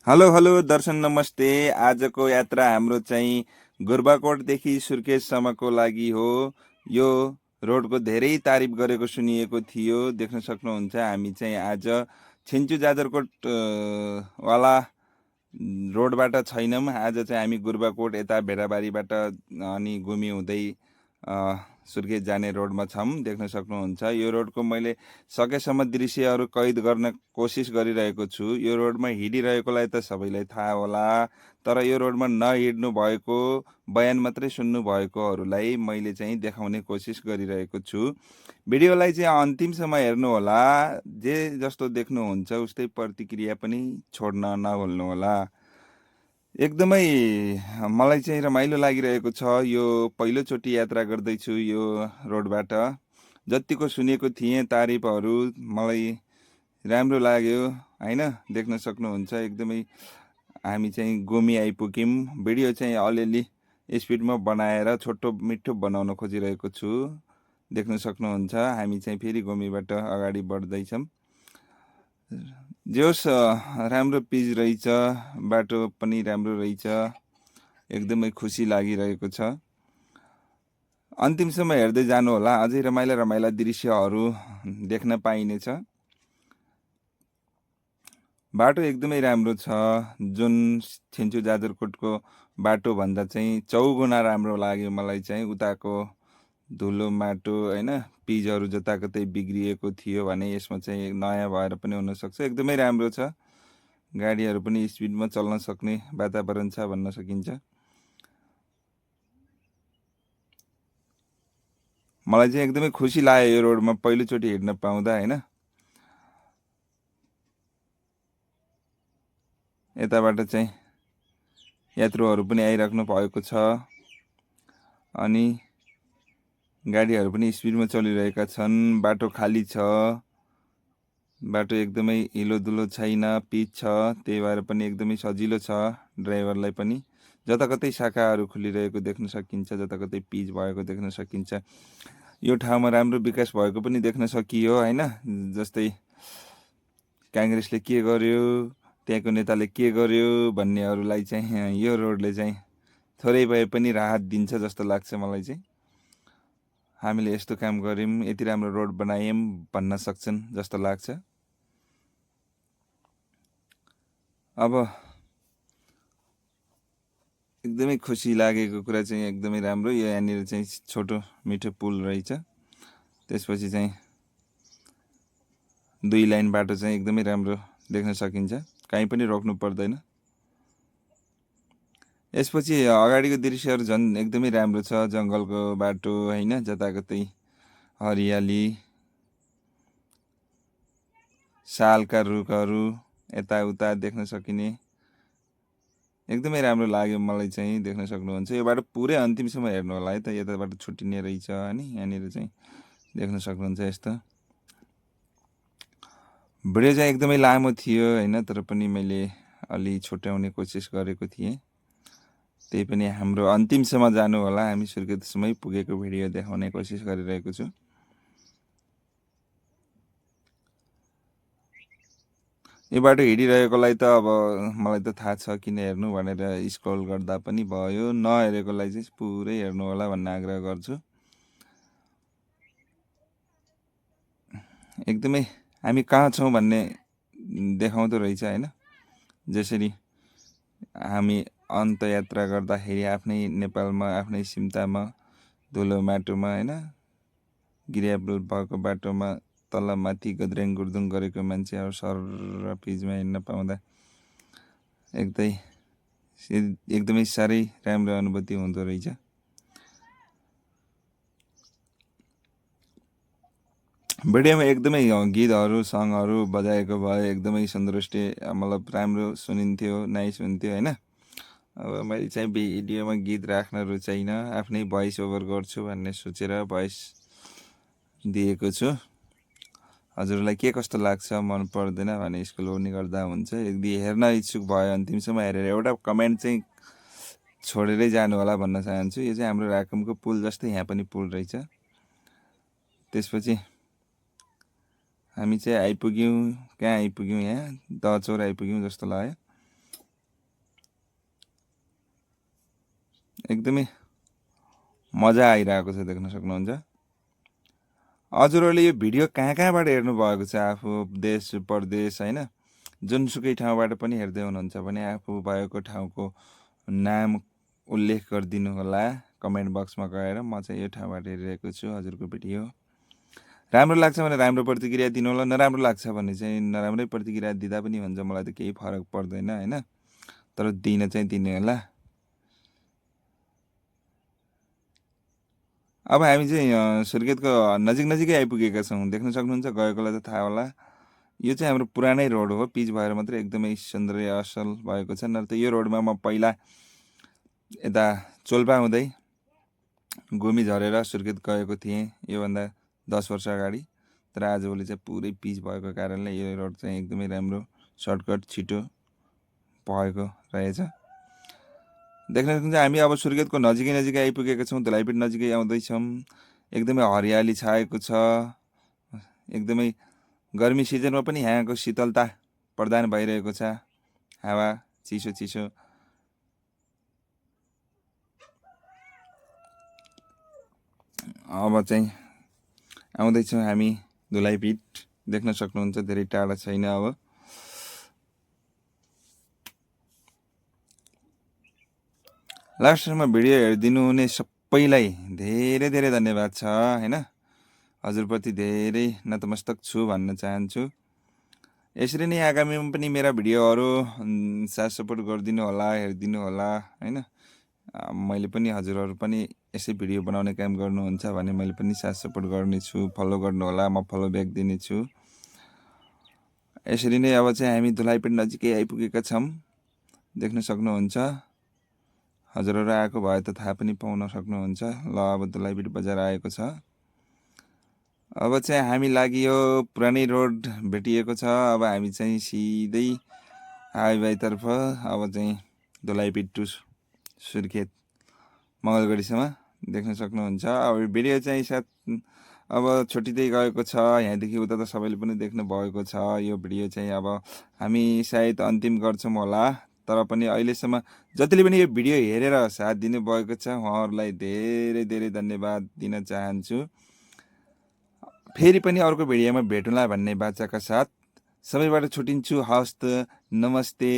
Hello hello दर्शन नमस्ते। आजको यात्रा हाम्रो चाहिँ गुर्बाकोटदेखि सुर्खेतसम्मको लागि हो। यो रोडको धेरै तारिफ गरेको सुनिएको थियो। देख्न सक्नुहुन्छ हामी चाहिँ आज छिन्चु जाजरकोट वाला रोडबाट छैनौँ। आज चाहिँ हामी गुर्बाकोट यता भेडाबारीबाट अनि गुमी हुँदै सुर्खेत जाने रोडमा छौँ। देख्न सक्नुहुन्छ यो रोडको मैले सकेसम्म दृश्यहरू कैद गर्न कोसिस गरिरहेको छु। यो रोडमा हिँडिरहेकोलाई त सबैलाई थाहा होला, तर यो रोडमा नहिँड्नु भएको, बयान मात्रै सुन्नु भएकोहरूलाई मैले चाहिँ देखाउने कोसिस गरिरहेको छु। भिडियोलाई चाहिँ अन्तिमसम्म हेर्नुहोला। जे जस्तो देख्नुहुन्छ उस्तै प्रतिक्रिया पनि छोड्न नभुल्नुहोला। एकदमै मलाई चाहिँ रमाइलो लागिरहेको छ। यो पहिलोचोटि यात्रा गर्दैछु यो रोडबाट। जतिको सुनेको थिएँ तारिफहरू मलाई राम्रो लाग्यो होइन। देख्न सक्नुहुन्छ एकदमै हामी चाहिँ गुमी आइपुग्यौँ। भिडियो चाहिँ अलिअलि स्पिडमा बनाएर छोटो मिठो बनाउन खोजिरहेको छु। देख्न सक्नुहुन्छ हामी चाहिँ फेरि गुमीबाट अगाडि बढ्दैछौँ। जे होस् राम्रो पिच रहेछ, बाटो पनि राम्रो रहेछ, एकदमै खुसी लागिरहेको छ। अन्तिमसम्म हेर्दै जानु होला, अझै रमाइला रमाइला दृश्यहरू देख्न पाइनेछ। बाटो एकदमै राम्रो छ। जुन छिन्चु जाजरकोटको बाटोभन्दा चाहिँ चौगुणा राम्रो लाग्यो मलाई चाहिँ। उताको धुलो माटो होइन, पिचहरू जताकतै बिग्रिएको थियो भने यसमा चाहिँ नयाँ भएर पनि हुनसक्छ। एकदमै राम्रो छ, गाडीहरू पनि स्पिडमा चल्न सक्ने वातावरण छ भन्न सकिन्छ। मलाई चाहिँ एकदमै खुसी लाग्यो यो रोडमा पहिलोचोटि हिँड्न पाउँदा होइन। यताबाट चाहिँ यात्रुहरू पनि आइराख्नु भएको छ अनि गाडीहरू पनि स्पिडमा चलिरहेका छन्। बाटो खाली छ, बाटो एकदमै हिलोदुलो छैन, पिच छ, त्यही भएर पनि एकदमै सजिलो छ ड्राइभरलाई पनि। जताकतै शाखाहरू खुलिरहेको देख्न सकिन्छ, जताकतै पिच भएको देख्न सकिन्छ। यो ठाउँमा राम्रो विकास भएको पनि देख्न सकियो होइन। जस्तै काङ्ग्रेसले के गर्यो, त्यहाँको नेताले के गर्यो भन्नेहरूलाई चाहिँ यो रोडले चाहिँ थोरै भए पनि राहत दिन्छ जस्तो लाग्छ मलाई चाहिँ। हामीले यस्तो काम गऱ्यौँ, यति राम्रो रोड बनायौँ भन्न सक्छन् जस्तो लाग्छ। अब एकदमै खुसी लागेको कुरा चाहिँ एकदमै राम्रो, यो यहाँनिर चाहिँ छोटो मिठो पुल रहेछ। त्यसपछि चाहिँ 2 लाइन बाटो चाहिँ एकदमै राम्रो देख्न सकिन्छ, कहीँ पनि रोक्नु पर्दैन। यसपछि अगाडिको दृश्यहरू झन् एकदमै राम्रो छ। जङ्गलको बाटो होइन, जताकतै हरियाली, सालका रुखहरू यताउता देख्न सकिने एकदमै राम्रो लाग्यो मलाई चाहिँ। देख्न सक्नुहुन्छ यो बाटो पुरै अन्तिमसम्म हेर्नु होला है त। यताबाट छुट्टिने रहेछ अनि यहाँनिर चाहिँ देख्न सक्नुहुन्छ यस्तो। भिडियो चाहिँ एकदमै लामो थियो होइन, तर पनि मैले अलि छुट्याउने कोसिस गरेको थिएँ। त्यही पनि हाम्रो अन्तिमसम्म जानु होला, हामी सुर्खेतसम्मै पुगेको भिडियो देखाउने कोसिस गरिरहेको छु। यो बाटो हिँडिरहेकोलाई त अब मलाई त थाहा छ किन हेर्नु भनेर स्क्रोल गर्दा पनि भयो। नहेरेकोलाई चाहिँ पुरै हेर्नु होला भन्न आग्रह गर्छु। एकदमै हामी कहाँ छौँ भन्ने देखाउँदो रहेछ होइन। जसरी हामी अन्तयात्रा गर्दाखेरि आफ्नै नेपालमा, आफ्नै सिम्तामा, धुलो माटोमा होइन, गिरियाबल भएको बाटोमा तल माथि गद्रेङ गुर्दुङ गरेको मान्छेहरू सर पिचमा हिँड्न पाउँदा एकदमै साह्रै राम्रो अनुभूति हुँदो रहेछ। भिडियोमा एकदमै गीतहरू सङहरू बजाएको भए एकदमै सन्तुष्टि, मतलब राम्रो सुनिन्थ्यो, नाइस हुन्थ्यो होइन। अब मैले चाहिँ भिडियोमा गीत राख्न रुचाइन, आफ्नै भोइस ओभर गर्छु भन्ने सोचेर भोइस दिएको छु। हजुरलाई के कस्तो लाग्छ, मन पर्दैन भने स्कुल ओर्नी गर्दा हुन्छ। यदि हेर्न इच्छुक भयो अन्तिमसम्म हेरेर एउटा कमेन्ट चाहिँ छोडेरै जानु होला भन्न चाहन्छु। यो चाहिँ हाम्रो राकमको पुल जस्तै यहाँ पनि पुल रहेछ। त्यसपछि हामी चाहिँ आइपुग्यौँ, कहाँ आइपुग्यौँ, यहाँ दहचौर आइपुग्यौँ जस्तो लाग्यो। एकदमै मजा आइरहेको छ, देख्न सक्नुहुन्छ। हजुरहरूले यो भिडियो कहाँ कहाँबाट हेर्नु भएको छ, आफू देश परदेश होइन, जुनसुकै ठाउँबाट पनि हेर्दै हुनुहुन्छ भने आफू भएको ठाउँको नाम उल्लेख गरिदिनु होला कमेन्ट बक्समा गएर। म चाहिँ यो ठाउँबाट हेरिरहेको छु हजुरको भिडियो। राम्रो लाग्छ भने राम्रो प्रतिक्रिया दिनु होला, नराम्रो लाग्छ भने चाहिँ नराम्रै प्रतिक्रिया दिँदा पनि हुन्छ, मलाई त केही फरक पर्दैन होइन, तर दिन चाहिँ दिने होला। अब हामी चाहिँ सुर्खेतको नजिकै आइपुगेका छौँ, देख्न सक्नुहुन्छ, गएकोलाई त थाहा होला। यो चाहिँ हाम्रो पुरानै रोड हो, पिच भएर मात्रै एकदमै सुन्दर असल भएको छ। नत्र यो रोडमा म पहिला यता चोल्पा हुँदै घुमी झरेर सुर्खेत गएको थिएँ योभन्दा 10 वर्ष अगाडि। तर आजभोलि चाहिँ पुरै पिच भएको कारणले यो रोड चाहिँ एकदमै राम्रो, सर्टकट, छिटो भएको रहेछ। देख्न सक्नुहुन्छ हामी अब सुर्खेतको नजिकै आइपुगेका छौँ, धुलाइपीठ नजिकै आउँदैछौँ। एकदमै हरियाली छाएको छ, एकदमै गर्मी सिजनमा पनि यहाँको शीतलता प्रदान भइरहेको छ, हावा चिसो चिसो। अब चाहिँ आउँदैछौँ हामी धुलाइपीठ, देख्न सक्नुहुन्छ धेरै टाढा छैन। अब लास्टमा भिडियो हेरिदिनु हुने सबैलाई धेरै धेरै धन्यवाद छ होइन, हजुरप्रति धेरै नतमस्तक छु भन्न चाहन्छु। यसरी नै आगामीमा पनि मेरा भिडियोहरू साथ सपोर्ट गरिदिनु होला, हेरिदिनु होला होइन। मैले पनि हजुरहरू पनि यसै भिडियो बनाउने काम गर्नुहुन्छ भने मैले पनि साथ सपोर्ट गर्नेछु, फलो गर्नु होला, म फलो ब्याक दिनेछु। यसरी नै अब चाहिँ हामी धुलाइपीठ नजिकै आइपुगेका छौँ, देख्न सक्नुहुन्छ। हजुरहरू आएको भए त थाहा पनि पाउन सक्नुहुन्छ। ल अब धुलाइपीठ बजार आएको छ। अब चाहिँ हामी लागियो पुरानै रोड भेटिएको छ। अब हामी चाहिँ सिधै हाइवेतर्फ, अब चाहिँ धुलाइपीठ टु सुर्खेत मङ्गलगढीसम्म, देख्न सक्नुहुन्छ। अब भिडियो चाहिँ सायद अब छुट्टिँदै गएको छ, यहाँदेखि उता त सबैले पनि देख्नु भएको छ। यो भिडियो चाहिँ अब हामी सायद अन्तिम गर्छौँ होला, तर पनि अहिलेसम्म जतिले पनि यो भिडियो हेरेर साथ दिनुभएको छ उहाँहरूलाई धेरै धेरै धन्यवाद दिन चाहन्छु। फेरि पनि अर्को भिडियोमा भेटौँला भन्ने बाचाका साथ सबैबाट छुटिन्छु। हस्त, नमस्ते।